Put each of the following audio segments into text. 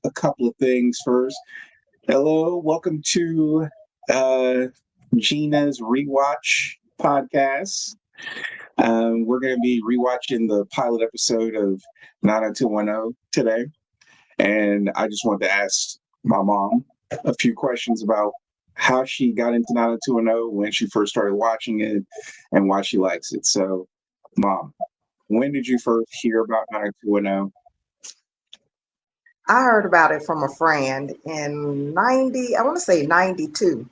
a couple of things first. Hello, welcome to uh, Gina's Rewatch podcast. We're going to be rewatching the pilot episode of 90210 today. And I just wanted to ask my mom a few questions about how she got into 90210, when she first started watching it, and why she likes it. So, Mom, when did you first hear about 90210? I heard about it from a friend in 90, I want to say 92.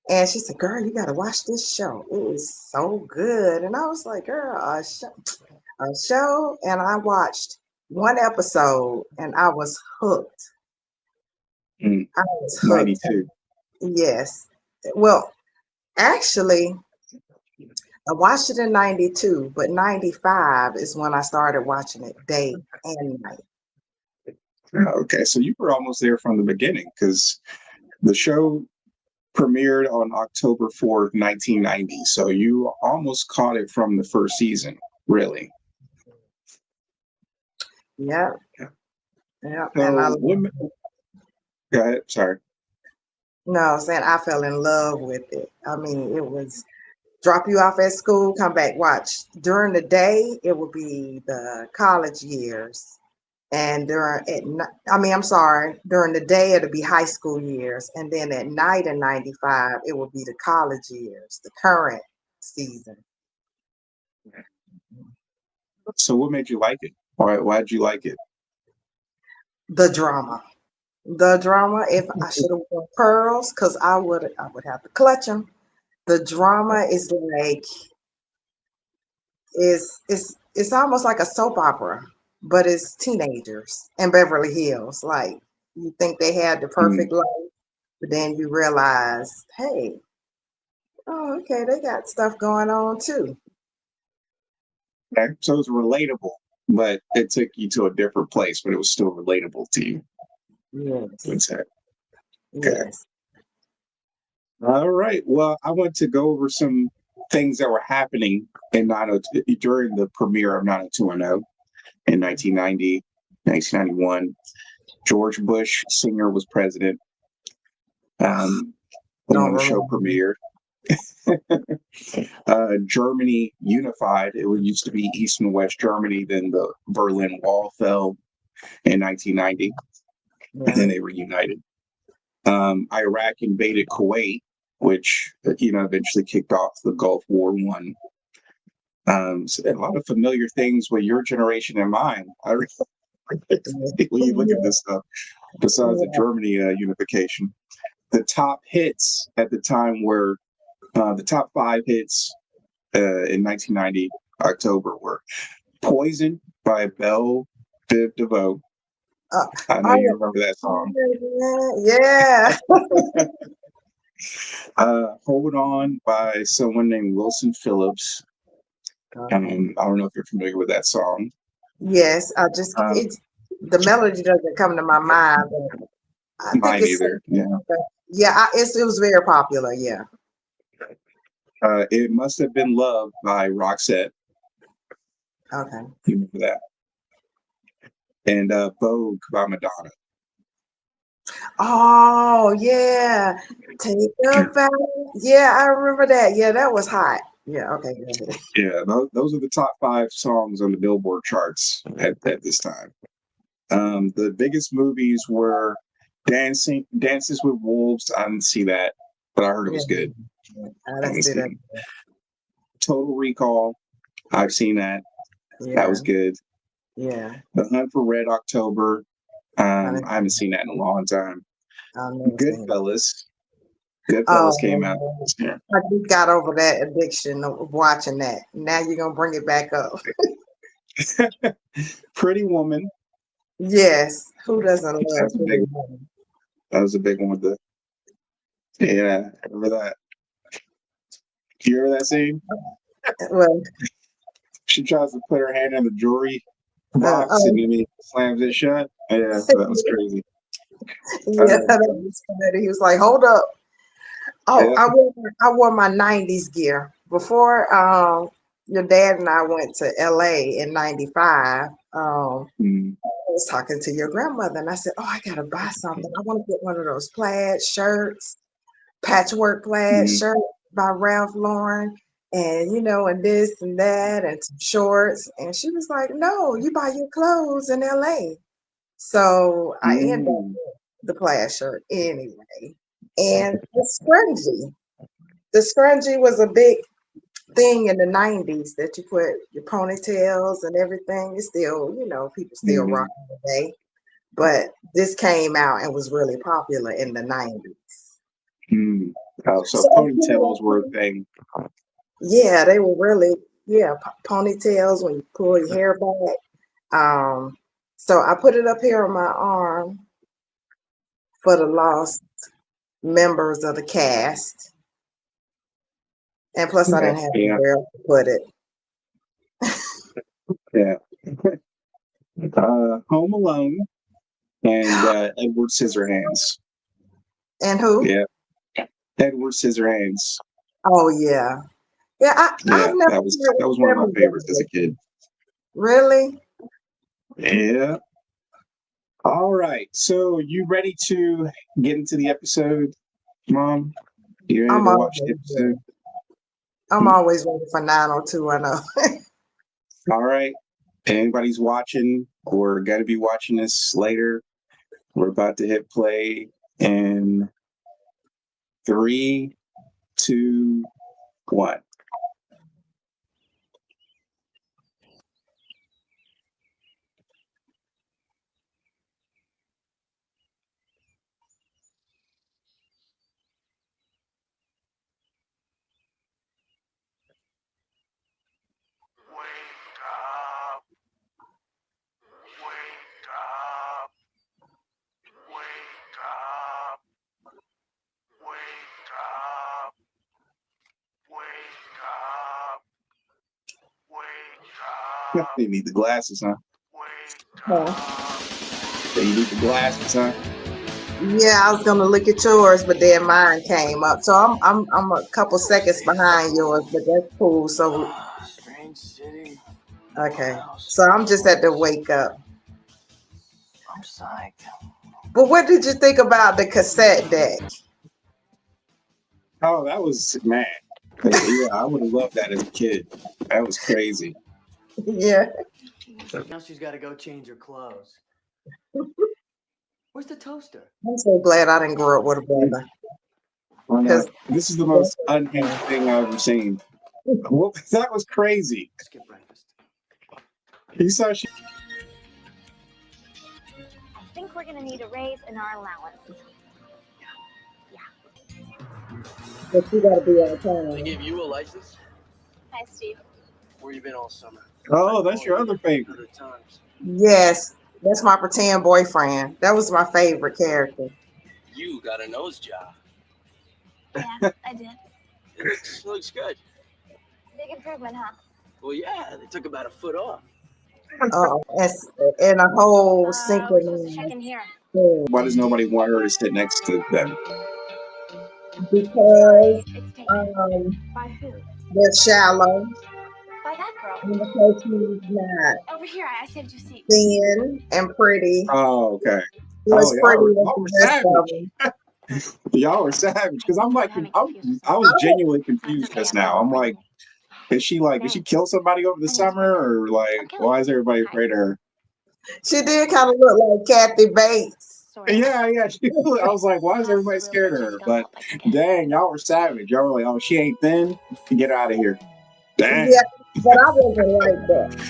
And she said, "Girl, you got to watch this show. It is so good." And I was like, "Girl, a show?" And I watched one episode and I was hooked. Mm, I was hooked. 92. Yes. Well, actually, I watched it in 92, but 95 is when I started watching it day and night. Okay, so you were almost there from the beginning because the show premiered on October 4th, 1990. So you almost caught it from the first season, really. Yeah. Yeah. Yeah. And I So, go ahead. Sorry. no, I'm saying I fell in love with it. I mean, it was drop you off at school, come back, watch. During the day, it would be the college years. And I'm sorry, during the day, it'll be high school years. And then at night in 95, it will be the college years, the current season. So, what made you like it? Why'd you like it? The drama. The drama, if I should have worn pearls, because I would have to clutch them. The drama is like it's almost like a soap opera, but it's teenagers in Beverly Hills. Like you think they had the Mm, perfect life, but then you realize, hey, oh, okay, they got stuff going on too. okay. So it's relatable, but it took you to a different place, but it was still relatable to you. Yes, Would say. Okay. yes. All right. Well, I want to go over some things that were happening in 902 during the premiere of 90210 in 1990, 1991. George Bush Sr. was president Don't when the show remember. premiered. Germany unified. It used to be East and West Germany. Then the Berlin Wall fell in 1990, and Yeah. then they reunited. Iraq invaded Kuwait, which eventually kicked off the Gulf War I. So a lot of familiar things with your generation and mine. I really when you look at this stuff, besides the Yeah. Germany unification, the top hits at the time were the top five hits in 1990 October were "Poison" by Belle Biv DeVoe. Uh, I know you oh, remember that song. yeah. "Hold On" by someone named Wilson Phillips. Okay. I don't know if you're familiar with that song. Yes, I just Uh, the melody doesn't come to my mind, but I think Mine it's either. Yeah. yeah, it was very popular. Yeah. "It Must Have Been Love" by Roxette. Okay. You remember that? And "Vogue" by Madonna. Oh yeah, take a bow. Yeah, I remember that. Yeah, that was hot. Yeah. Okay. Go ahead. Yeah, those are the top five songs on the Billboard charts at this time. The biggest movies were Dances with Wolves. I didn't see that, but I heard it Yeah, was good. I I didn't haven't see that. seen it. Total Recall. I've seen that. That Yeah. was good. Yeah. The Hunt for Red October. I didn't. I haven't seen that in a long time. I've never seen it. Goodfellas. Goodfellas came out. Oh, Yeah. I just got over that addiction of watching that. Now you're gonna bring it back up. Pretty Woman. Yes. Who doesn't love That's a big. Pretty Woman? That was a big one with the. Yeah, I remember that. Do you remember that scene? Well, She tries to put her hand in the jewelry box and oh, then he slams it shut. Yeah, that was crazy. yeah, Uh, that was funny. He was like, "Hold up." Oh, yeah. I wore my 90s gear before. your dad and I went to LA in '95. Mm, I was talking to your grandmother and I said, "Oh, I gotta buy something. I want to get one of those plaid shirts, patchwork plaid mm, shirt by Ralph Lauren, and and this and that, and some shorts." And she was like, "No, you buy your clothes in LA." So I ended up mm. with the plaid shirt anyway. And the scrunchie. The scrunchie was a big thing in the '90s that you put your ponytails and everything. It's still, people still rock Mhm. it today. But this came out and was really popular in the '90s. Mm. Oh, so So, ponytails were a thing. yeah, they were really, yeah, ponytails when you pull your hair back. So I put it up here on my arm for the lost members of the cast. And plus, I Yeah, didn't have yeah, anywhere else to put it. yeah. Home Alone and Edward Scissorhands. And who? Yeah, Edward Scissorhands. Oh, yeah. Yeah, I've Yeah, never that heard was one of my several favorites as a Beverly. kid. Really? Yeah. All right. So you ready to get into the episode, Mom? You ready I'm to watch always the ready. episode? I'm Hmm? always ready for 90210. All right. Anybody's watching or got to be watching this later, we're about to hit play in three, two, one. Wake up! Wake up! Wake up! Wake up! Wake up! Wake up! They need the glasses, huh? Wake Huh? up! They need the glasses, huh? Yeah, I was gonna look at yours, but then mine came up. So I'm a couple seconds behind yours, but that's cool. So Strange city. okay. House. So I'm just at the wake up. I'm psyched. But what did you think about the cassette deck? Oh, that was man. Yeah, I would have loved that as a kid. That was crazy. Yeah. Now she's got to go change her clothes. Where's the toaster? I'm so glad I didn't grow up with a Mm, brother. I know. Because This is the most unhinged thing I've ever seen. Well, that was crazy. Skip breakfast. You saw she. I think we're gonna need a raise in our allowance. you gotta be on They time. gave you a license? Hi, Steve. Where you been all summer? Oh, that's your other favorite. Other times. Yes, that's my pretend boyfriend. That was my favorite character. You got a nose job. Yeah, I did. It looks good. Big improvement, huh? Well, yeah, they took about a foot off. And a whole We're supposed to check synchronized in here. thing. Why does nobody want her to sit next to them? Because Sorry, it's taken. um, By who? they're shallow By that girl. and because she's not Over here, I saved you seat. thin and pretty. Oh, okay. She Oh, was pretty as y'all were the rest of savage. them. Y'all were savage because I'm like, We're having computers. I was Oh, genuinely That's confused okay, just I'm now. I'm going like, did she Thanks. kill somebody over the I need to summer, work. or like, Okay. why is everybody Hi. afraid of her? she did kind of look like Kathy Bates. Sort of. Yeah, yeah. I was like, why is Class is everybody a real scared of bitch if her? you don't But help like a kid. dang, y'all were savage. Y'all were like, oh, she ain't thin. Get her out of here. Dang. Yeah, but I wasn't like that.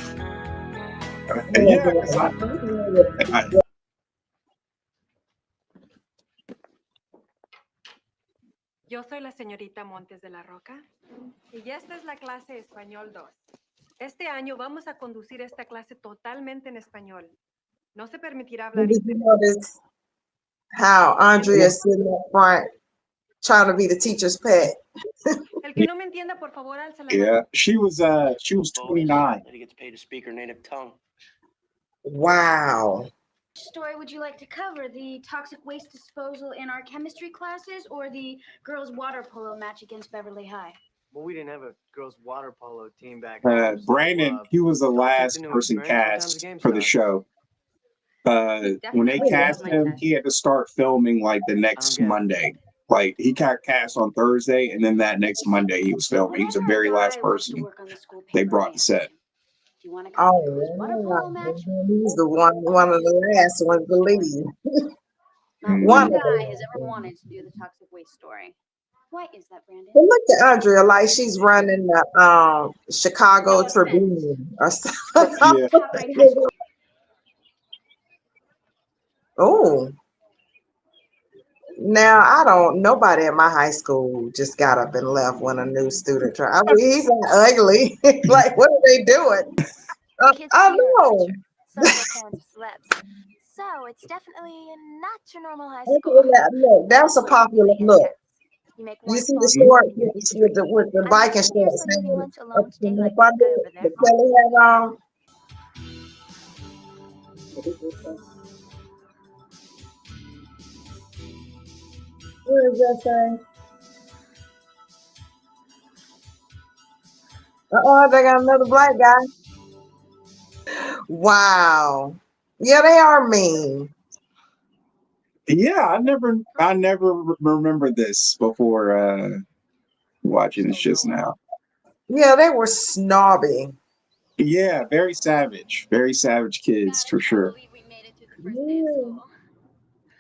I Yeah, wasn't because like I that. Yo soy la señorita Montes de la Roca y esta es la clase Español 2. Este año vamos a conducir esta clase totalmente en español. No se permitirá hablar Did you inglés. notice how Andrea is sitting up front trying to be the teacher's pet? El que no me entienda, por favor, alza la yeah, mano. she was 29. That he gets paid to speak her native tongue. Wow. Which story would you like to cover? The toxic waste disposal in our chemistry classes or the girls' water polo match against Beverly High? But we didn't have a girls' water polo team back home. Brandon, he was the it's all just last a new person experience. What time's the cast game for the start? show. When they Oh, Definitely cast my him, test. he had to start filming like the I don't next get it. Monday. Like he got cast on Thursday, and then that next Monday he was filming. He was the Whenever a very last guy wants to person work on the school they paper brought to set. magazine, do you want to come to his water wow. polo match? He's the one of the last ones to leave. Not One one of guy has ever them. wanted to do the toxic waste story. Why is that, Brandon? But look at Andrea, like she's running the Chicago No offense. Tribune or But something. this Yeah. is top rate high school. Oh, now I don't. Nobody at my high school just got up and left when a new student tried. I mean, he's not ugly. Like, what are they doing? Kids I here are know. richer. Some of their parents are celebs. So it's definitely not your normal high Okay, school. look, that's a Also popular really look. intense. You make You one see the false move shorts and you're history. with the I mean, biking here's shorts like having hanging lunch up alone in today, the like front that guy over that there. Kelly has on. What is that thing? They got another black guy. Wow. Yeah, they are mean. Yeah, I never remember this before watching this just now. Yeah, they were snobby. Yeah, very savage kids for sure. Believe we made it through the first day of Yeah. school.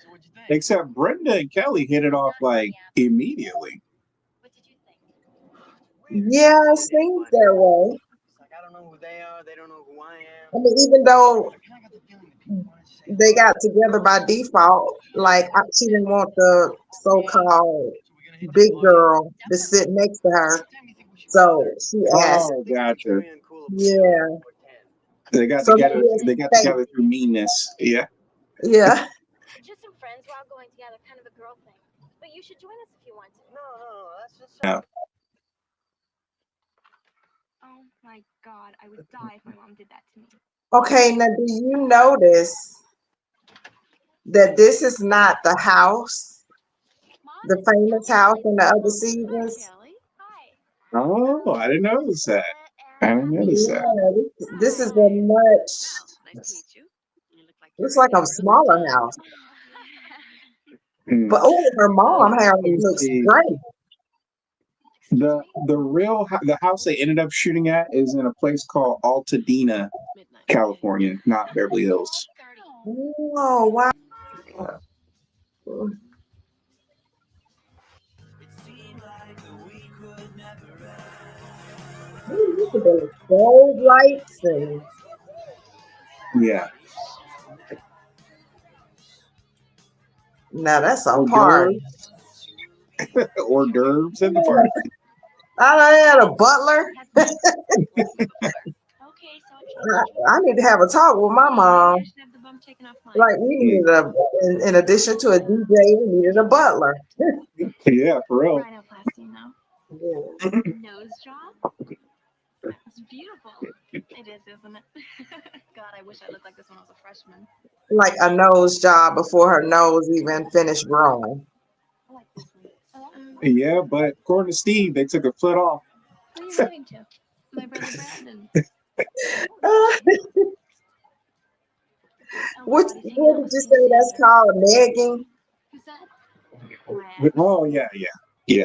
So what'd you think? Except Brenda and Kelly hit it off like immediately. What did you think? Weird. Yeah, it I did, seems but that way. it's like I don't know who they are. They don't know who I I am. mean, even though I kind of got the feeling that people wanted to say they hello. got together by default, like she didn't want the so-called So we're gonna hit this big party. girl to sit next to her. What time do you think we should go So there? she asked, Oh, I think it'd be gotcha. very uncool if we do yeah. it before 10. They got So together. she They got asked, together through meanness. Yeah. yeah. Just some friends. We're all going together, kind of a girl thing. But you should join us if you want to. No, that's just Yeah. Oh my God, I would die if my mom did that to me. Okay, now do you notice that this is not the house, Mom, the this is famous Kelly. house in the other Hi, seasons? Kelly. Hi. Oh, I didn't notice that. I didn't notice that. Yeah, this is a much, Nice to meet you. You look like it's like a smaller house. Hmm. But oh, her mom hair Let me looks see. great. The house they ended up shooting at is in a place called Altadena, California, not Beverly Hills. Oh wow. Look at those gold lights and Yeah. now that's a Hors party. d'oeuvres, hors d'oeuvres at the party. I had a butler. Okay, so I need to have a talk with my mom. I should have the bump taken off mine. Like we needed in addition to a DJ, we needed a butler. Yeah, for real. Rhinoplasty now. Nose job? That's beautiful. It is, isn't it? God, I wish I looked like this when I was a freshman. Like a nose job before her nose even finished growing. I like this one. Yeah, but according to Steve, they took a foot off. Who are you waving to? My brother Brandon. What did you say that's called negging? Who's that? Oh yeah.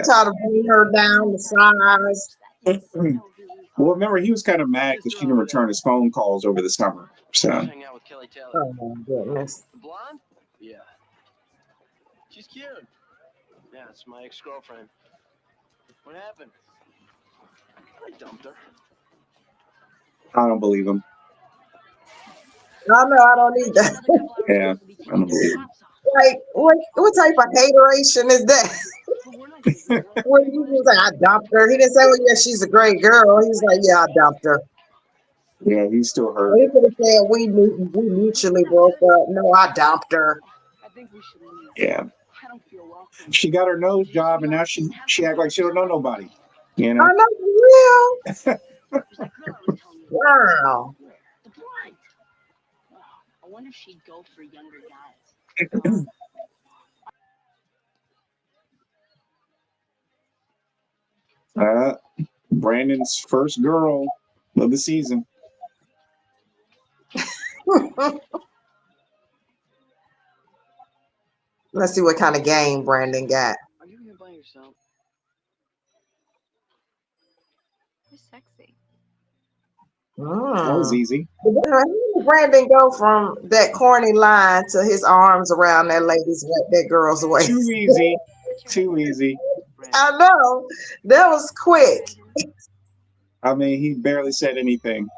Try to bring her down the size. Well, remember he was kind of mad because she didn't return his phone calls over the summer. So Hang out with Kelly Taylor. Oh my goodness. The blonde? Yeah. She's cute. Yeah, it's my ex-girlfriend. What happened? I dumped her. I don't believe him. No, I don't need that. Yeah, I don't believe him. Like what type of hateration is that? When you just say I dumped her, he didn't say, "Well, yeah, she's a great girl." He's like, "Yeah, I dumped her." Yeah, he's still hurt. Or he could have said, "We mutually broke up." No, I dumped her. I think we should leave. Yeah, I don't feel welcome. she got her nose job, and now she act like she don't know nobody. You know. I know for real. There's that girl I was telling you Wow. about. The blonde. Wow. I wonder if she'd go for younger guys. Uh, Brandon's first girl of the season. Let's see what kind of game Brandon got. Are you here by yourself? You're sexy. That was Mm. easy. How did Brandon go from that corny line to his arms around that girl's waist? Too easy. Put your Too easy. I know. That was quick. I mean, he barely said anything.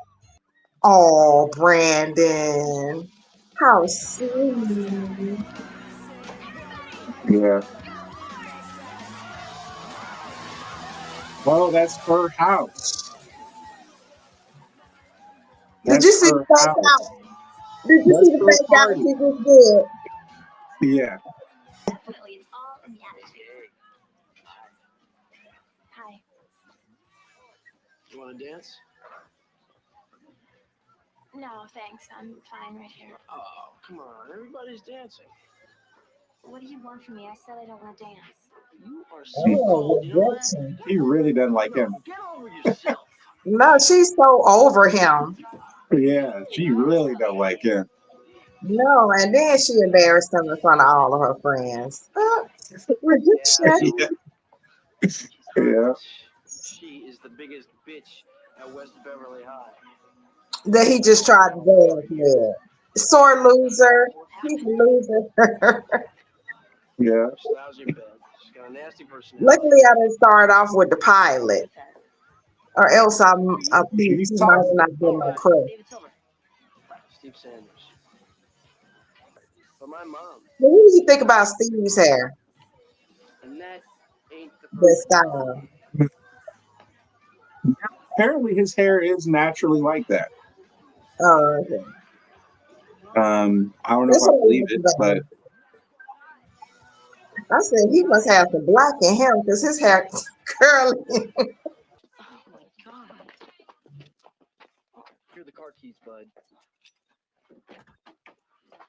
Oh, Brandon. How sweet. Yeah. Well, that's her house. Did you That's see the her fake house. out? Did you That's see the her fake out party. he just did? Yeah. Definitely, it's all in the attitude. Hi. You want to dance? No, thanks. I'm fine right here. Oh, come on. Everybody's dancing. What do you want from me? I said I don't want to dance. You are so Oh, cold. You know that? rejection. He really doesn't like him. Get over yourself. No, she's so over him. Yeah, she really don't like him. No, and then she embarrassed him in front of all of her friends. Rejection. Yeah. Yeah. She is the biggest bitch at West Beverly High. That he just tried to dance with. Sore loser. He's a loser. Yeah. She's lousy in bed. She's got a nasty personality. Luckily, I didn't start off with the pilot, or else he He's might toxic. not been my crush. David Silver. Steve Sanders. But my mom, What do you think about Steve's hair? and that ain't the The first time. style. Apparently, his hair is naturally like that. Okay. I don't know if That's I what I believe was it, but about. I said he must have some black in him because his hair curly. Oh my god. Here are the car keys, bud.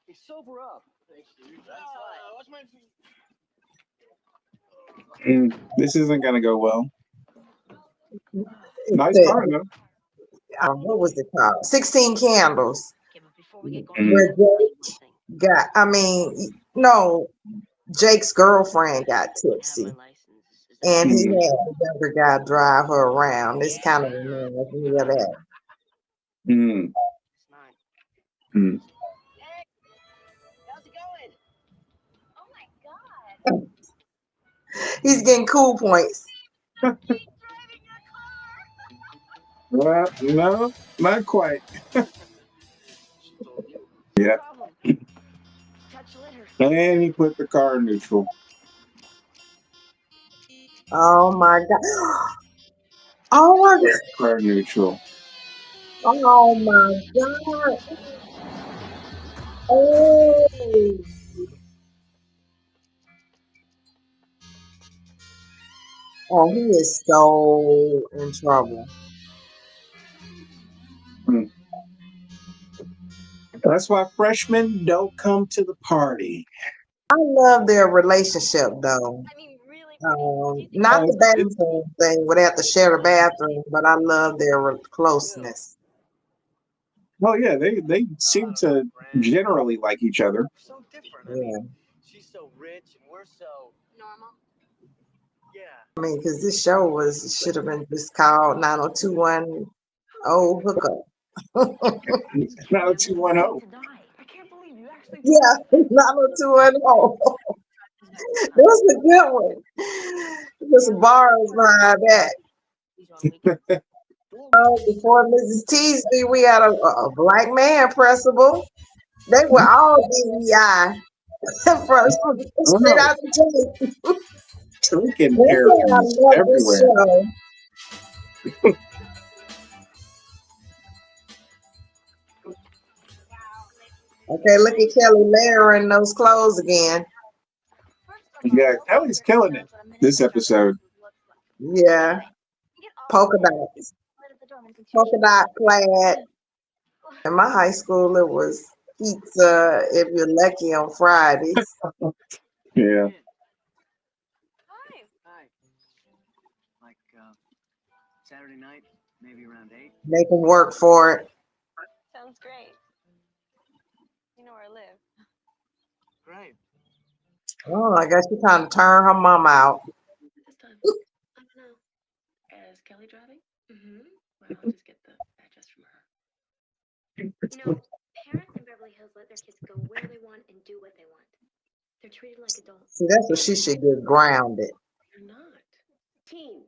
Hey, sober up. Thanks, dude. What's my this isn't going to go well. Nice Said, car, though. what was it called? 16 Candles. Okay, but before we get Mm. Where Jake got, no, Jake's girlfriend got tipsy. And he Mm. had a younger guy drive her around. This kind of reminds me of that. Mm. Mm. Hey, how's it going? Oh my god. He's getting cool points. Well, no, not quite. Yeah. Touch litter. And he put the car in neutral. Oh my God. Oh my God. Car neutral. Oh my God. Oh. Oh, he is so in trouble. Mm. That's why freshmen don't come to the party. I love their relationship though. I mean, really? Not Oh, the bathroom thing where they have to share the bathroom, but I love their closeness. well, yeah, they seem to generally like each other. So different. I Yeah. mean, she's so rich and we're so Normal. yeah. I mean, because this show should have been just called 90210 Hookup. Now 210. I can't believe you actually Yeah, 90210. That's a good one. There's some bars behind that. Before Mrs. Teasley, we had a black man principal. They were all DEI first, straight Oh, out the gate. taking That's why I characters love this everywhere. show. Okay, look at Kelly layering those clothes again. Yeah, Kelly's killing it this episode. Yeah, polka dots, polka dot plaid. In my high school, it was pizza if you're lucky on Fridays. Yeah. Hi. Like Saturday night, maybe around 8. Make them work for it. Sounds great. You know where I live. Great. Oh, I guess she trying to turn her mom out. This time, I don't know. Is Kelly driving? Mm-hmm. Well, I'll just get the address from her. You know, parents in Beverly Hills let their kids go where they want and do what they want. They're treated like adults. See, that's what she should get grounded. You're not. Team.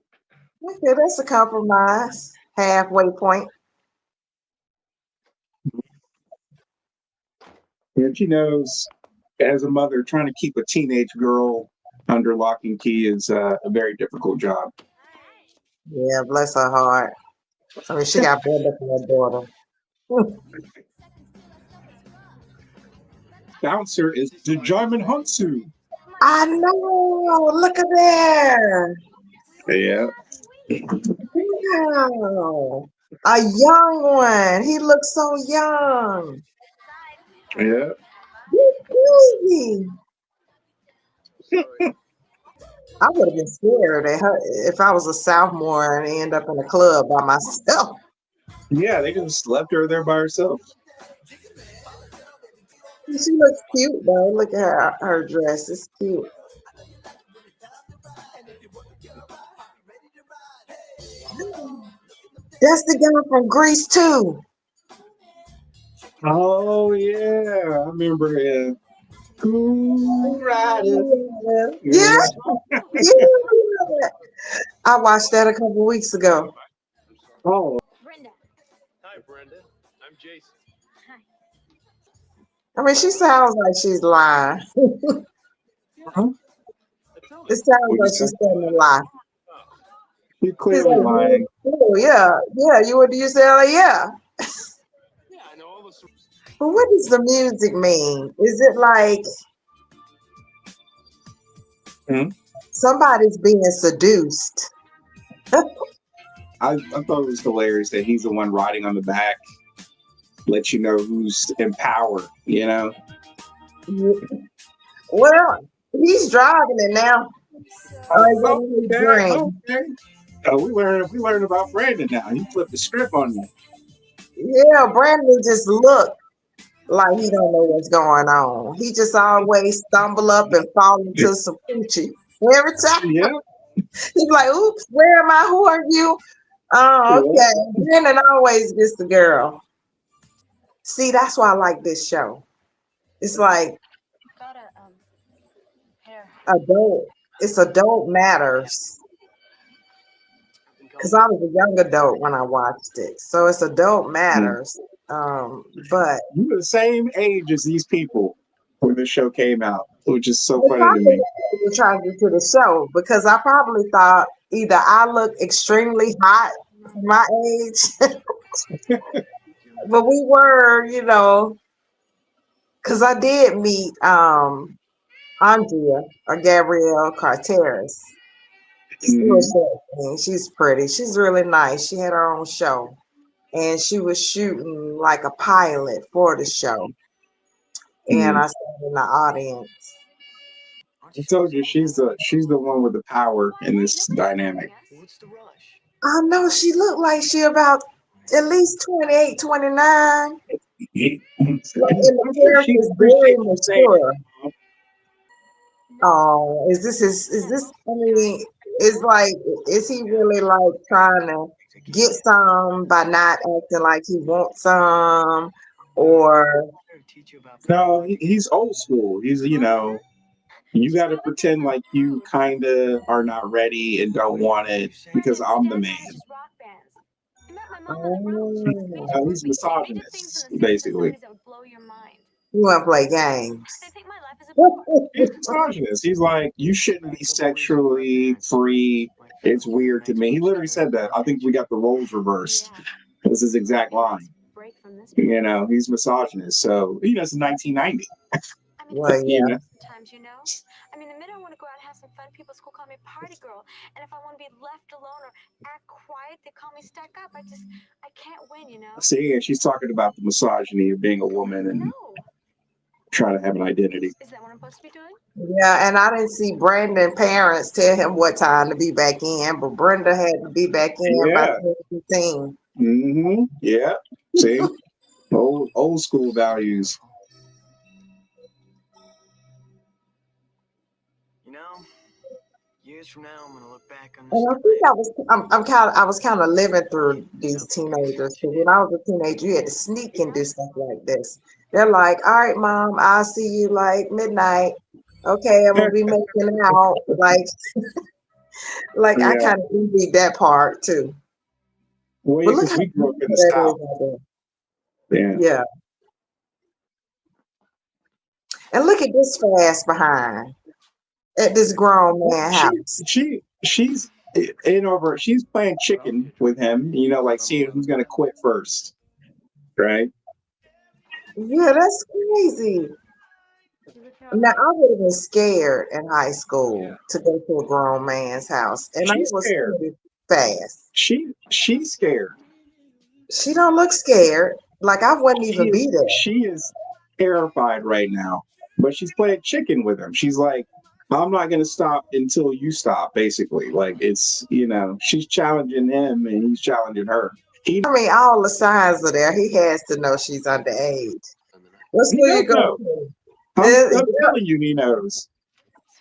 Okay, that's a compromise. Halfway point. And she knows, as a mother, trying to keep a teenage girl under lock and key is a very difficult job. Yeah, bless her heart. I mean, she got better for her daughter. Bouncer is the German Hunsu. I know. Look at there. Yeah. Wow. A young one. He looks so young. Yeah. Baby. I would have been scared at her if I was a sophomore and end up in a club by myself. Yeah, they just left her there by herself. She looks cute though. Look at her dress. It's cute. That's the guy from Greece too. Oh yeah, I remember him. Cool Rider. Yeah, yeah. I watched that a couple weeks ago. Oh, Brenda. Hi, Brenda. I'm Jason. Hi. I mean, she sounds like she's lying. huh? It sounds What'd you like say? she's telling a lie. You're He's clearly like, lying. oh, yeah. You what do you say? Like, yeah. Yeah, I know all the. But what does the music mean? Is it like Hmm? somebody's being seduced? I thought it was hilarious that he's the one riding on the back, let you know who's in power, you know? Well, he's driving it now. Oh, is that in his dream? Okay. Oh, we learned about Brandon now. He flipped the script on me. Yeah, Brandon just looked like he don't know what's going on. He just always stumble up and fall into some coochie. Every time Yeah. he's like, oops, where am I? Who are you? Oh, okay. Brandon always gets the girl. See, that's why I like this show. It's like Got a hair. adult. It's adult matters. Because I was a young adult when I watched it. So it's adult matters. But You were the same age as these people when the show came out, which is so it funny to probably me. was attracted to the show because I probably thought either I look extremely hot for my age, but we were, because I did meet Andrea or Gabrielle Carteris. She's pretty. She's really nice. She had her own show, and she was shooting like a pilot for the show. And I sat in the audience. I told you she's the one with the power in this dynamic. What's the rush? I know she looked like she about at least 28, 29. Like, and the I'm sure she character's very appreciates you saying mature. Oh, is this I mean, it's like, is he really like trying to get some by not acting like he wants some? Or no, he's old school. He's you got to pretend like you kind of are not ready and don't want it because I'm the man. Rock bands. I met my mom on the road. He's misogynist, basically. That would blow your mind. you want to play games? They think my life is a bore. He's misogynist. He's like, you shouldn't be sexually free. It's weird to me. He literally said that. I think we got the roles reversed. This is his exact line. Break from this. He's misogynist. So, it's 1990. I mean, Well, yeah. sometimes, I mean, the minute I want to go out and have some fun, people at school call me party girl. And if I want to be left alone or act quiet, they call me stuck up. I can't win, See, and she's talking about the misogyny of being a woman and No. try to have an identity. Is that what I'm supposed to be doing? Yeah, and I didn't see Brandon parents tell him what time to be back in, but Brenda had to be back in by Yeah. 2015. Yeah. See, old school values. You know, years from now, I'm gonna look back on this And I night. think I was kind of living through these teenagers because when I was a teenager, you had to sneak and do stuff like this. They're like, "All right, mom, I'll see you like midnight. Okay, I'm gonna be making out." Like I Yeah. kind of envied that part too. Well, yeah, But look because how we grew up in beautiful the that South. is out there. Yeah. Yeah, and look at this fast behind at this grown Well, man house. she's in over. She's playing chicken with him. You know, like seeing who's gonna quit first, right? Yeah, that's crazy. Now I would have been scared in high school to go to a grown man's house, and I She's was scared. pretty fast. She's scared. She don't look scared. Like I wouldn't even be there. She is terrified right now. But she's playing chicken with him. She's like, I'm not gonna stop until you stop, basically. Like it's she's challenging him and he's challenging her. I mean, all the signs are there. He has to know she's underage. What He school does you go know. to? I'm telling you, he knows.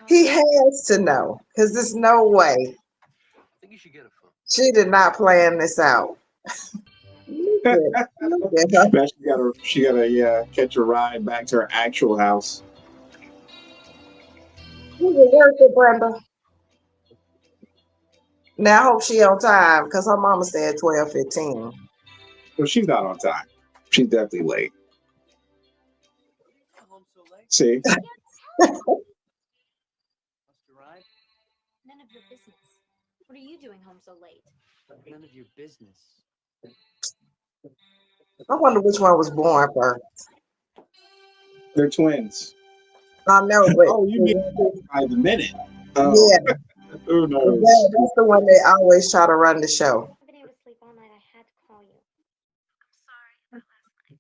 He has to know because there's no way I think you should get a phone. she did not plan this out. Look at her. Now she gotta catch a ride back to her actual house. She was worth it, Brenda. Now I hope she on time because her mama said 12:15. Well, she's not on time. She's definitely late. Come home so late. See? Must you ride? None of your business. What are you doing home so late? None of your business. I wonder which one was born first. They're twins. I know, but Oh, you mean by the minute? Oh, yeah, who knows? that's the one they always try to run the show. I've been able to sleep all night. I had to call you. I'm sorry about last night.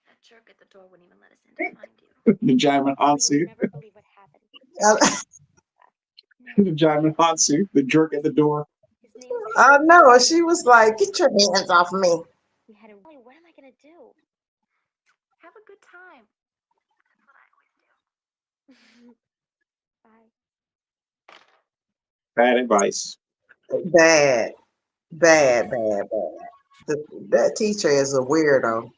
That jerk at the door wouldn't even let us in to find you. The Jaimin You Hansu. would never believe what happened. The Jaimin Hansu, the jerk at the door. His name is I know. She was like, "Get your hands off me." We had a. What am I gonna do? Have a good time. That's what I always do. Bye. Bad advice. Bad, bad, bad, bad. That teacher is a weirdo.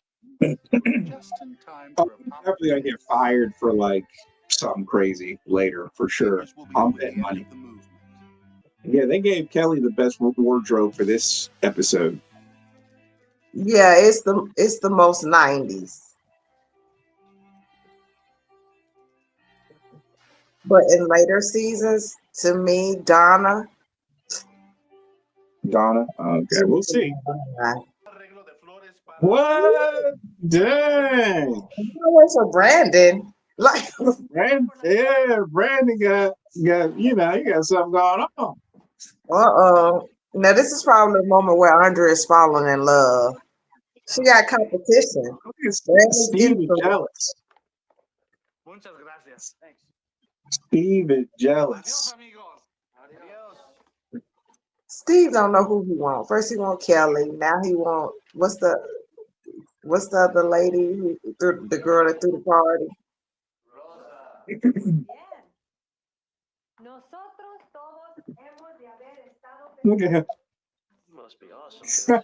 Just in time Oh, for a he's pop. definitely gonna get fired for like something crazy later for sure. Changes will be I'm with the betting end money. of the movement. Yeah, they gave Kelly the best wardrobe for this episode. Yeah, it's the most 90s. But in later seasons, to me, Donna, Donna. Okay, we'll see. I What? Dang. went for Brandon. Like, Brandon got he got something going on. uh-oh. Now this is probably the moment where Andrea is falling in love. She got competition. Brandon's Steve getting is some. jealous. Muchas gracias. Thanks. Steve is Adios, jealous. amigos. Adios. Steve don't know who he want. First he want Kelly. Now he want what's the other lady who threw the girl that threw the party? Rosa. Bien. Nosotros todos hemos de haber estado Look at him. Must be awesome.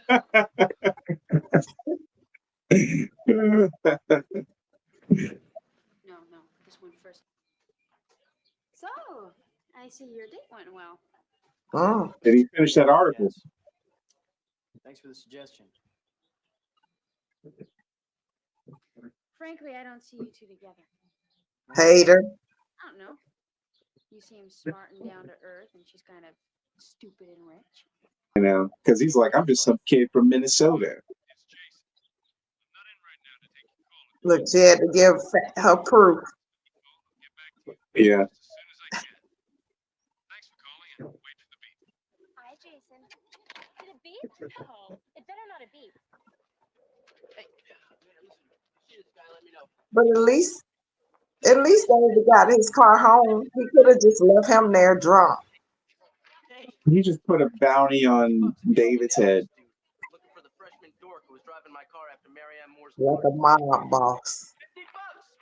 No, this one first. So, I see your date went well. Mm. Did he finish that article? Yes. Thanks for the suggestion. Frankly, I don't see you two together. Hater. I don't know. You seem smart and down to earth, and she's kind of stupid and rich. Because he's like, I'm just some kid from Minnesota. Look, she had to give her proof. Yeah. Hi, Jason. Did it beep? No. It better not have beeped. Hey, listen. See this guy? Let me know. But at least At least David got his car home. He could have just left him there drunk. Hey, You just put a bounty on David's head. looking for the freshman dork who was driving my car after Marianne Moore's Like party. a mob boss. $50,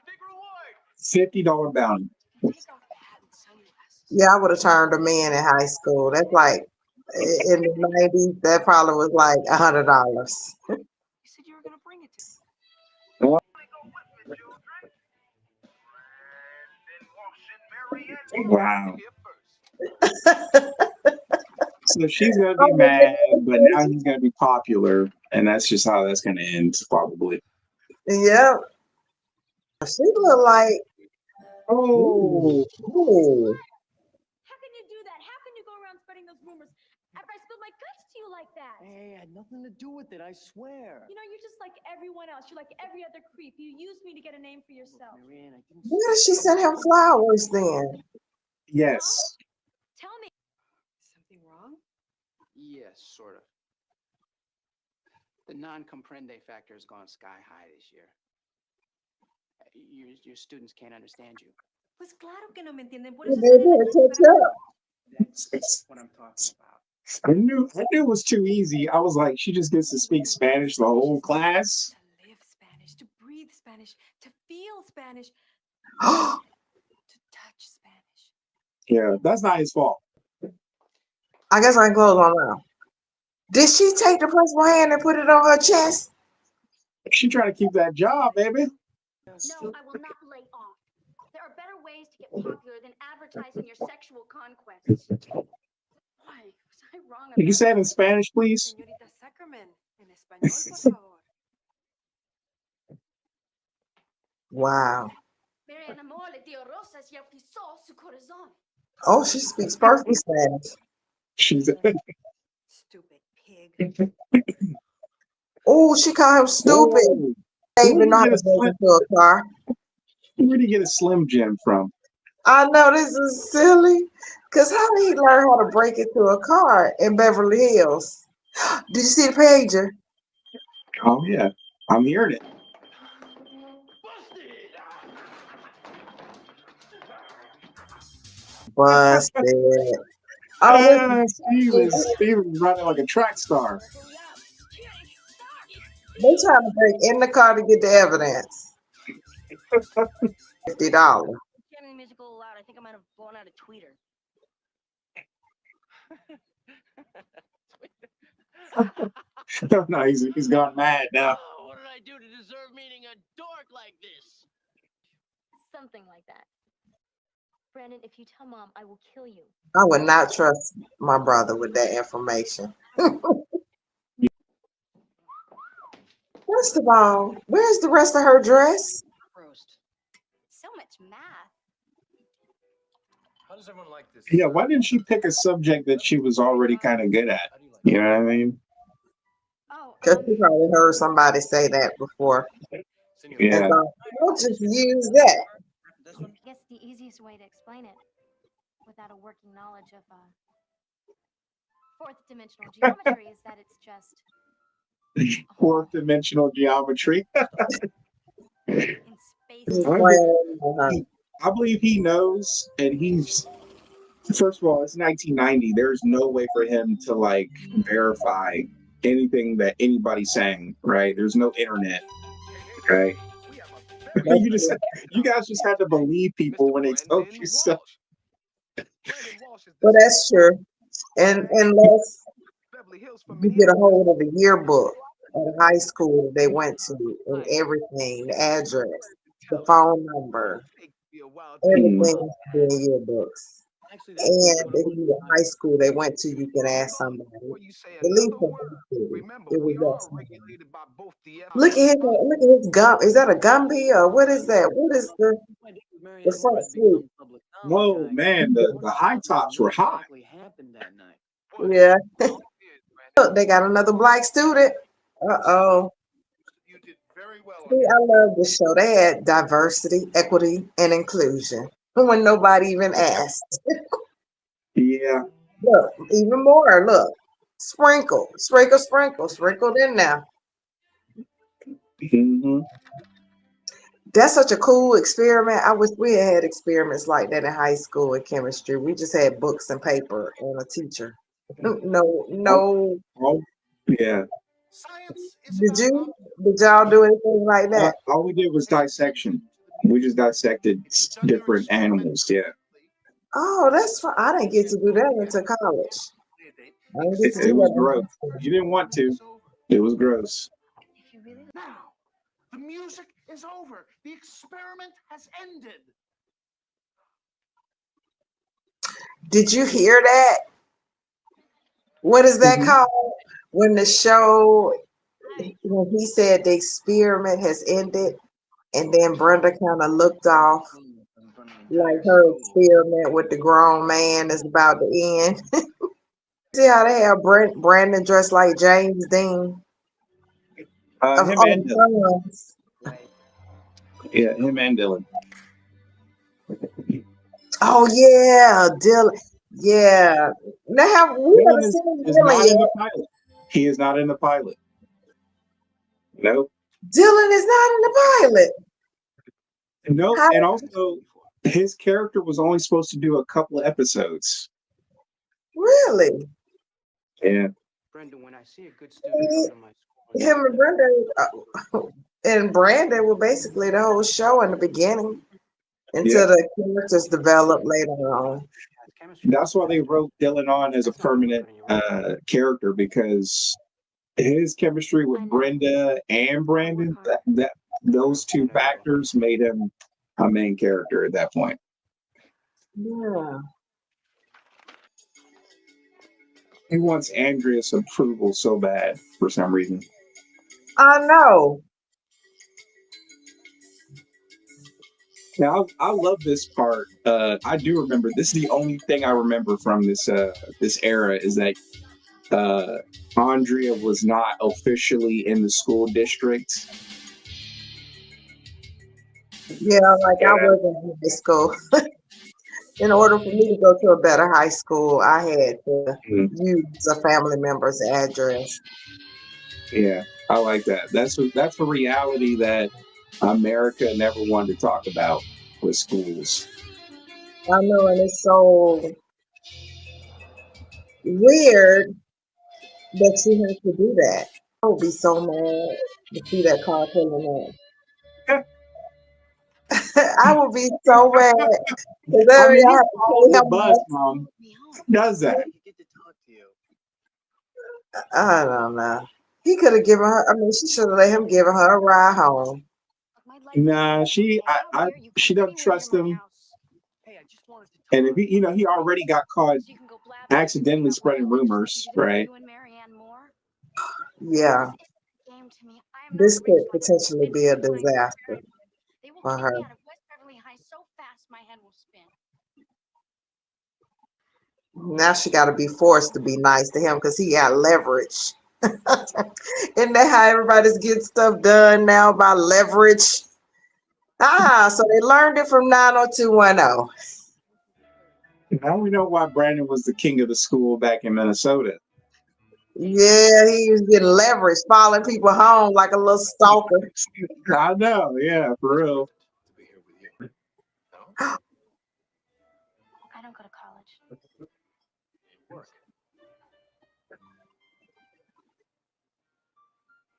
big reward. $50 bounty. Take off the hat and sunglasses. Yeah, I would have turned him in high school. That's like in the 90s, that probably was like $100. You said you were gonna bring it to me. Wow. Here first. So she's gonna be Oh, mad, but now he's gonna be popular, and that's just how that's gonna end, probably. yep. She looked like, Oh, ooh. How can you do that? How can you go around spreading those rumors after I spilled my guts to you like that? Hey, I had nothing to do with it, I swear. You know, you're just like everyone else. You're like every other creep. You used me to get a name for yourself. Marianne, I didn't. Why did she send him flowers then? yes. Tell me. Something wrong? Yes, sort of. The non-comprende factor has gone sky high this year. Your students can't understand you. Pues claro que no me entienden. Por They eso están en la better calle catch up. That's what I'm talking about. I knew it was too easy. I was like, she just gets to speak Spanish the whole class. To live Spanish, to breathe Spanish, to feel Spanish, Oh, to touch Spanish. Yeah, that's not his fault. I guess I can close my mouth. Did she take the principal hand and put it on her chest? She trying to keep that job, baby. No, I will not lay off. There are better ways to get popular than advertising your sexual conquests. Why? Was I wrong Can you about say it in that? Spanish, please? Señorita Zuckerman, en español, por favor. Wow. Me enamoré de tío Rosas y alquizó su corazón. Oh, she speaks perfect Spanish. She's Stupid pig. Oh, she called him stupid. Whoa. They Where even did know he how get to a break slim? into a car. Where did he get a Slim Jim from? I know this is silly. Because how did he learn how to break into a car in Beverly Hills? Did you see the pager? Oh yeah, I'm hearing it. Busted. Oh, Steven's running like a track star. they trying to break in the car to get the evidence. $50. Jamming the music a little loud. I think I might have blown out a tweeter. No, he's gone mad now. Oh, what did I do to deserve meeting a dork like this? Something like that. Brandon, if you tell Mom, I will kill you. I would not trust my brother with that information. First of all, where's the rest of her dress? Roast. So much math. How does everyone like this? Yeah, why didn't she pick a subject that she was already kind of good at? How do you like You know what I mean? Oh, Because she probably heard somebody say that before. Senor, Yeah. And thought, I'll just use that. this one? I guess the easiest way to explain it, without a working knowledge of fourth dimensional geometry, is that it's just Fourth dimensional geometry. in space. Just I playing with her. believe he knows, and he's first of all, it's 1990. There's no way for him to like verify anything that anybody's saying, right? There's no internet, right? You guys just had to believe people when they told you stuff. But that's true. And unless you get a hold of the yearbook at a high school they went to and everything, the address, the phone number, everything is in yearbooks. And if you were high school they went to, you can ask somebody. At least in high school, it was that simple. Look at his gum. Is that a Gumby or what is that? What is the front suite? Whoa, man, the high tops were hot. Happened that night. Yeah. Look, they got another black student. Uh-oh. See, I love this show. They had diversity, equity, and inclusion when nobody even asked. Yeah. Look, even more. Look, sprinkle, sprinkle, sprinkle, sprinkled in there. Mm-hmm. That's such a cool experiment. I wish we had experiments like that in high school in chemistry. We just had books and paper and a teacher. No, Oh, no. oh, yeah. Science is Did about you? Did y'all do anything like that? All we did was dissection. We just dissected if you've done your different experiment animals. Yeah, Oh, that's fine. I didn't get to do that until college. I didn't get to do it was that in gross. high school. You didn't want to. it's over. It was gross. If you really Now, the music is over. The experiment has ended. Did you hear that? What is that Mhm. called? When the show, when he said the experiment has ended, and then Brenda kind of looked off, like her experiment with the grown man is about to end. See how they have Brandon dressed like James Dean of Him and Dylan. Friends. Yeah, him and Dylan. Oh yeah, Dylan. Yeah. Now we Dylan haven't seen is Dylan not in yet. the pilot. He is not in the pilot. Nope. Dylan is not in the pilot. Nope. How? And also, his character was only supposed to do a couple of episodes. Really? Yeah. Brenda, when I see a good student come to my school and Him do and better, Brenda and Brandon were basically the whole show in the beginning Yeah. until the characters developed later on. has chemistry. That's why they wrote Dylan on as a That's not what I'm permanent putting you right. character because his chemistry with I know. Brenda and Brandon, that those two factors made him a main character at that point. Yeah. He wants Andrea's approval so bad for some reason. I know. Now I love this part. I do remember this is the only thing I remember from this era is that Andrea was not officially in the school district. Yeah, like I Yeah. wasn't in high school. In order for me to go to a better high school, I had to Mhm. use a family member's address. Yeah, I like that. That's a reality that America never wanted to talk about with schools. I know, and it's so weird that you have to do that. I would be so mad to see that car pulling up. I would be so mad because I I mean, who have to calls pay the him bus, back. Mom? Who does that? Get to talk to you. I don't know. He could have given her. I mean, she should have let him give her a ride home. My life Nah, is okay. I don't I care. You she come doesn't anywhere near trust my him. house. Hey, I just wanted to And talk. if he already got caught So you can go blabbing accidentally about spreading violin just like rumors, you did about right? you and Marianne Moore. Yeah, This isn't a game to me. I am not this rich could like some potentially be a fancy high school disaster graduate. They will for kick her. me out of West Beverly High so fast my head will spin. Now she got to be forced to be nice to him because he got leverage. Isn't that how everybody's getting stuff done now by leverage? So they learned it from 90210. Now we know why Brandon was the king of the school back in Minnesota. Yeah, he was getting leverage, following people home like a little stalker. I know, yeah, for real. To be here with you. No? I don't go to college. Work.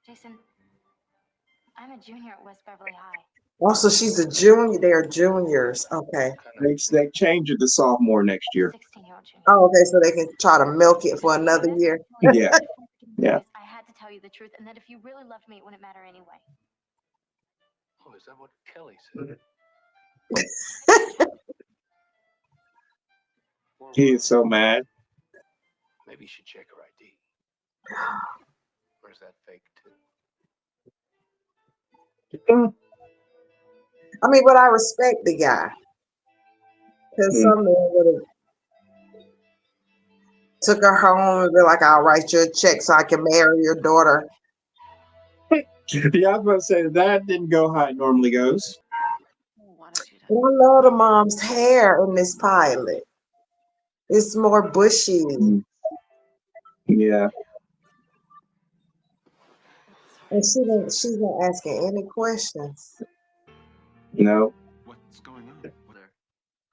Jason, I'm a junior at West Beverly High. Also, she's a junior. They are juniors. Okay. They change it to sophomore next year. 16-year-old junior. Oh, okay. So they can try to milk it for another year. Yeah, yeah. I had to tell you the truth, and that if you really loved me, it wouldn't matter anyway. Oh, is that what Kelly said? He is so mad. Maybe you should check her ID. Or is that fake too? I mean, but I respect the guy because Mm. some men would have took her home and be like, "I'll write you a check so I can marry your daughter." Yeah, I was about to say that didn't go how it normally goes. Why don't you And I love the mom's hair in this pilot. It's more bushy. Mm. Yeah. And she's not asking any questions. No. What's going on? There.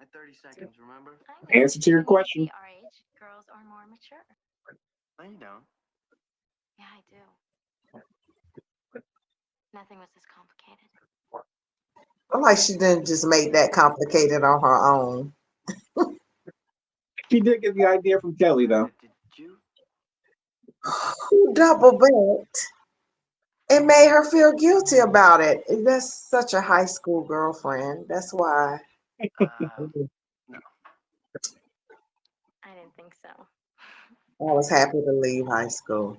My 30 seconds, remember? I know. Answer to your Shouldn't you question. be our age? Girls are more mature. No, you don't. Yeah, I do. Nothing was this complicated. I'm like she didn't just make that complicated on her own. She did get the idea from Kelly, though. Did you? Who double backed and made her feel guilty about it? That's such a high school girlfriend. That's why. No. I didn't think so. I was happy to leave high school.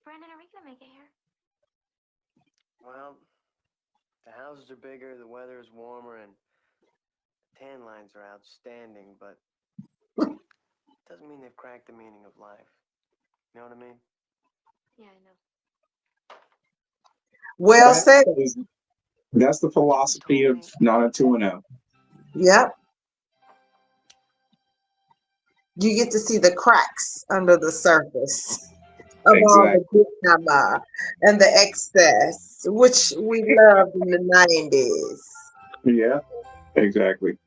Brandon, are we gonna make it here? Well, the houses are bigger, the weather is warmer, and the tan lines are outstanding, but it doesn't mean they've cracked the meaning of life. You know what I mean? Yeah, I know. Well said. That's the philosophy of 90210. Yep. You get to see the cracks under the surface of all Exactly. the drama and the excess, which we loved in the 90s. Yeah, exactly.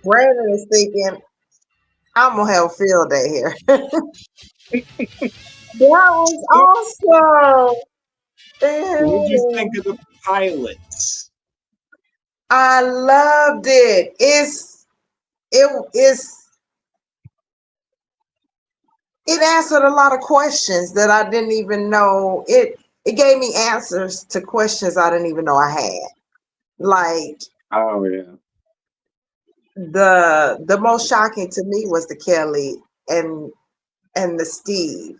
Brandon is thinking, I'm going to have a field day here. That was awesome. What did you think of the pilots? I loved it. It's it answered a lot of questions that I didn't even know. It gave me answers to questions I didn't even know I had. Like Oh, yeah. the most shocking to me was the Kelly and the Steve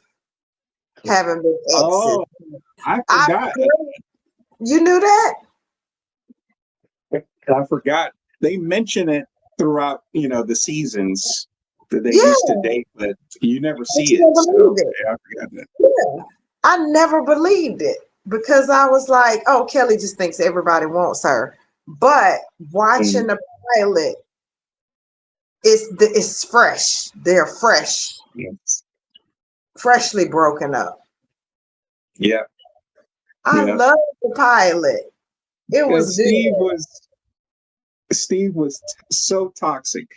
having been exes. Oh, I I forgot. You knew that? I forgot. They mention it throughout, the seasons that they Yeah, used to date, but you never but see you it. never believed So, it. yeah, I forgot that. Yeah. I never believed it because I was like, oh, Kelly just thinks everybody wants her. But watching Mm, the pilot, it's fresh. They're fresh, yes. freshly broken up. Yeah, I yeah. love the pilot. It Yeah, was good. Steve was so toxic,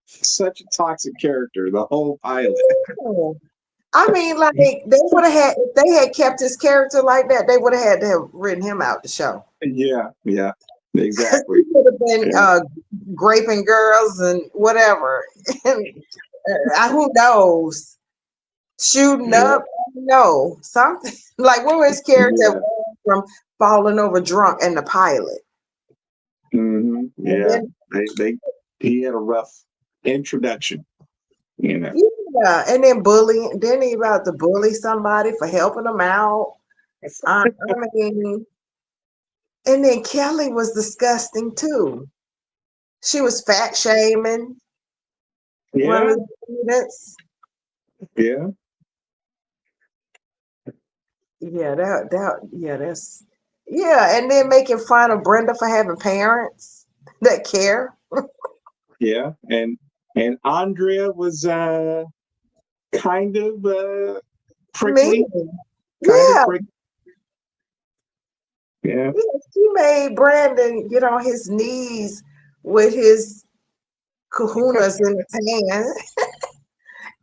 such a toxic character. The whole pilot. Yeah. I mean, like they would have had if they had kept his character like that, they would have had to have written him out the show. Yeah, yeah, Because exactly. he could have been Yeah, raping girls and whatever. And who knows? Shooting yeah, up? No, something like what was his character yeah. from falling over drunk and the pilot, and Yeah. then He had a rough introduction. You know. yeah, and then bullying. Then he about to bully somebody for helping him out. I mean, and then Kelly was disgusting too. She was fat shaming one Yeah, of the students. yeah, Yeah, that's yeah, and then making fun of Brenda for having parents that care. yeah. And Andrea was kind of Me, prickly, kind of yeah, prickly. Yeah, yeah, she made Brandon get on his knees with his kahunas in his hand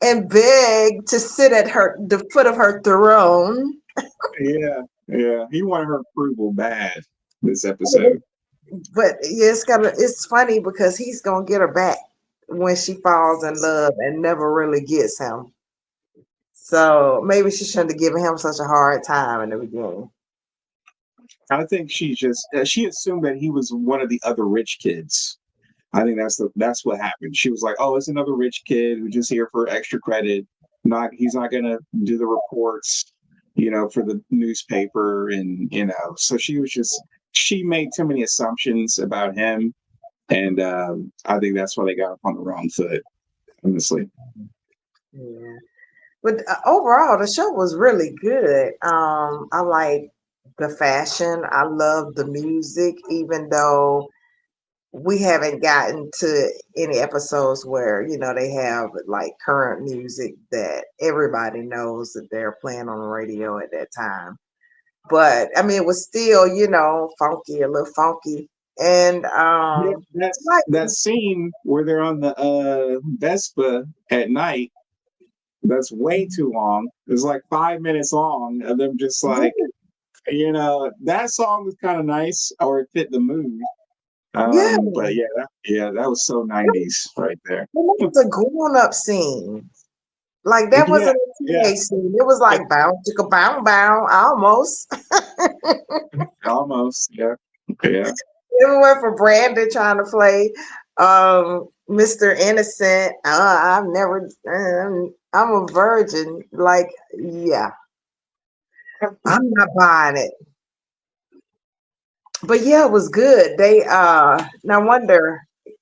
and beg to sit at the foot of her throne. yeah, yeah. He wanted her approval bad this episode. But yeah, it's funny because he's gonna get her back when she falls in love and never really gets him. So maybe she shouldn't have given him such a hard time in the beginning. I think she assumed that he was one of the other rich kids. I think that's what happened. She was like, "Oh, it's another rich kid who's just here for extra credit. Not he's not gonna do the reports, for the newspaper, and So she made too many assumptions about him, and I think that's why they got up on the wrong foot. Honestly, Yeah. But overall, the show was really good. I like the fashion. I love the music, even though we haven't gotten to any episodes where, you know, they have like current music that everybody knows that they're playing on the radio at that time. But I mean, it was still, you know, funky, a little funky. And Yeah, that's like, that scene where they're on the Vespa at night. That's way too long. It's like 5 minutes long of them just like, that song was kind of nice, or it fit the mood. yeah, But that was so 90s right there. it was a grown-up scene. Like that Yeah, wasn't a yeah, teenage scene. It was like bow chicka bow bow almost. almost. Yeah, yeah, It went for Brandon trying to play Mr. Innocent. I've never I'm a virgin. Like, yeah, I'm not buying it. But yeah, it was good. They no wonder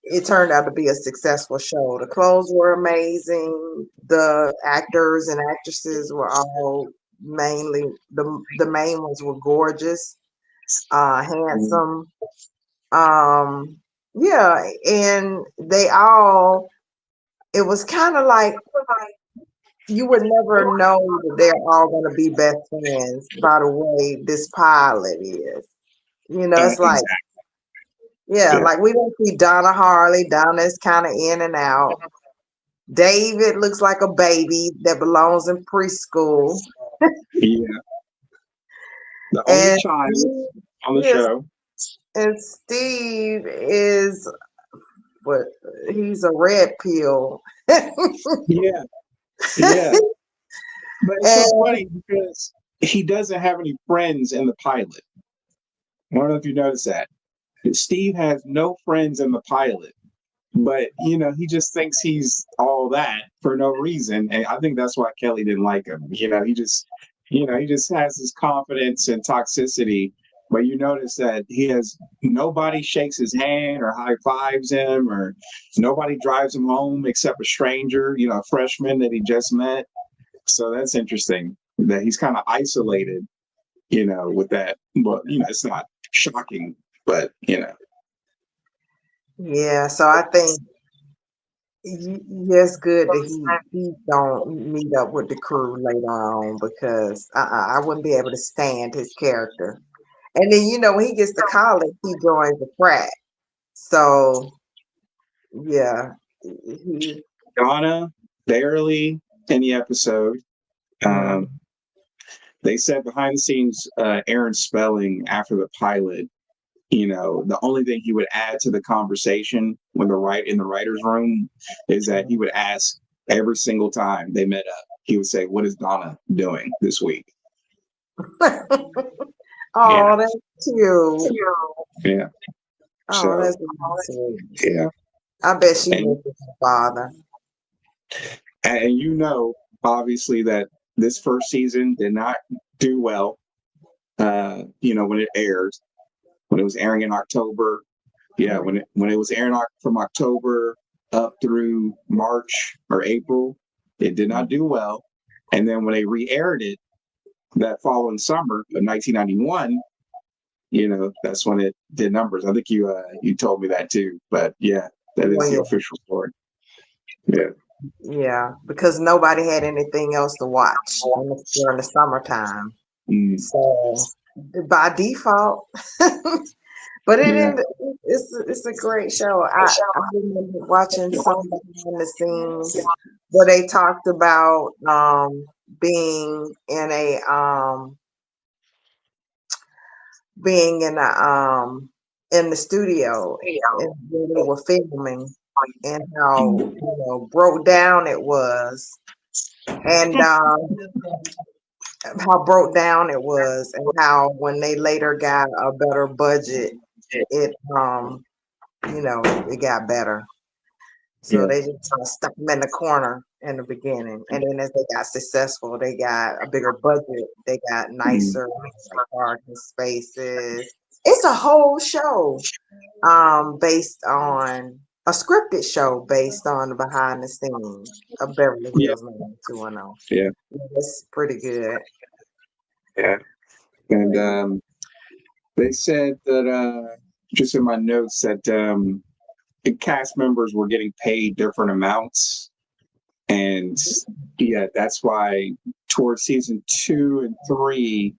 it turned out to be a successful show. The clothes were amazing. The actors and actresses were all mainly the main ones were gorgeous, handsome. Um yeah, and they all it was kind of like you would never know that they're all going to be best friends by the way this pilot is. You know, it's like, exactly. yeah, Yeah, like we don't see Donna Harley. Donna's kind of in and out. David looks like a baby that belongs in preschool. yeah. The only And child on the yes, show. and Steve is what he's a red pill. Yeah, yeah. But it's so And funny because he doesn't have any friends in the pilot. I don't know if you noticed that. Steve has no friends in the pilot, but he just thinks he's all that for no reason, and I think that's why Kelly didn't like him. He just has his confidence and toxicity, but you notice that he has nobody shakes his hand or high fives him, or nobody drives him home except a stranger, a freshman that he just met. So that's interesting that he's kind of isolated, with that. But it's not shocking, but yeah, so I think it's good that he don't meet up with the crew later on because I wouldn't be able to stand his character. And then when he gets to college, he joins the frat. So yeah, he. Donna barely in the episode. Um, Mm. they said behind the scenes, Aaron Spelling after the pilot, the only thing he would add to the conversation when in the writers' room is that he would ask every single time they met up. He would say, "What is Donna doing this week?" Yeah, Oh, that's cute. yeah. Oh, So that's really sweet. yeah, I bet she and misses her father. and obviously that this first season did not do well. When it aired, when it was airing in October. Yeah, when it was airing from October up through March or April, it did not do well. And then when they re-aired it that following summer of 1991, that's when it did numbers. I think you told me that too. But yeah, that is Well, the yeah, official story. Yeah. yeah, because nobody had anything else to watch during the summertime. Mm, So by default, but it yeah. ended, it's a great show. I remember watching some behind the scenes where they talked about being in a being in the studio and where they were filming and how Mm, broke down it was and how broke down it was and how when they later got a better budget it it got better. So yeah. they just kind of stuck them in the corner in the beginning. And then as they got successful, they got a bigger budget. They got Mm, nicer like parking spaces. It's a whole show based on a scripted show based on the behind the scenes of Beverly yeah. Hills 90210. Yeah. It's pretty good. Yeah. And they said that just in my notes that cast members were getting paid different amounts. And yeah, that's why towards season 2 and 3,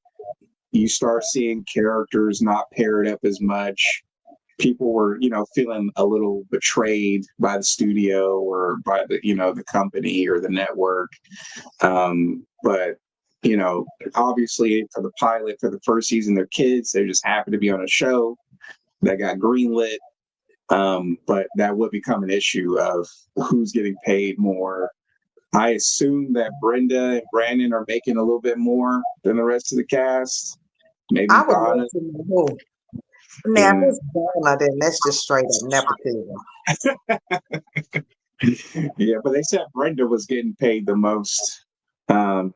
you start seeing characters not paired up as much. People were, feeling a little betrayed by the studio or by the company or the network. But obviously for the pilot, for the first season, they're kids. They just happen to be on a show that got greenlit. But that would become an issue of who's getting paid more. I assume that Brenda and Brandon are making a little bit more than the rest of the cast. Maybe I would Donna. love to know who. Now, if it's Donna, then that's just straight up nepotism. Yeah, but they said Brenda was getting paid the most. So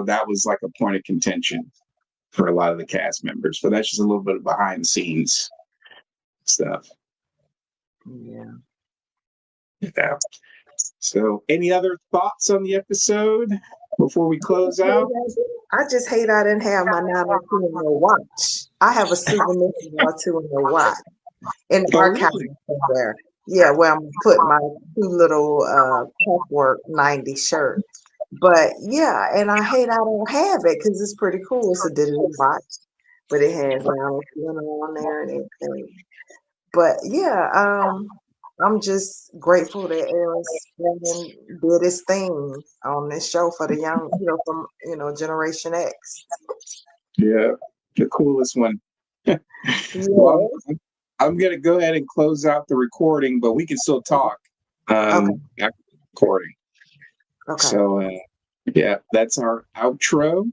that was like a point of contention for a lot of the cast members. But that's just a little bit of behind the scenes stuff. Yeah. Yeah. So, any other thoughts on the episode before we close out? I just hate I didn't have my 902 in the watch. I have a souvenir 902 in the watch in the archive somewhere. Yeah, where I'm putting my 2 little Patchwork 90 shirt. But yeah, and I hate I don't have it because it's pretty cool. It's a digital watch, but it has 902 on there and everything. But yeah, I'm just grateful that Aaron Spelling did his thing on this show for the young, from Generation X. Yeah, the coolest one. Yeah. Well, I'm gonna go ahead and close out the recording, but we can still talk after the recording. Okay. So yeah, that's our outro.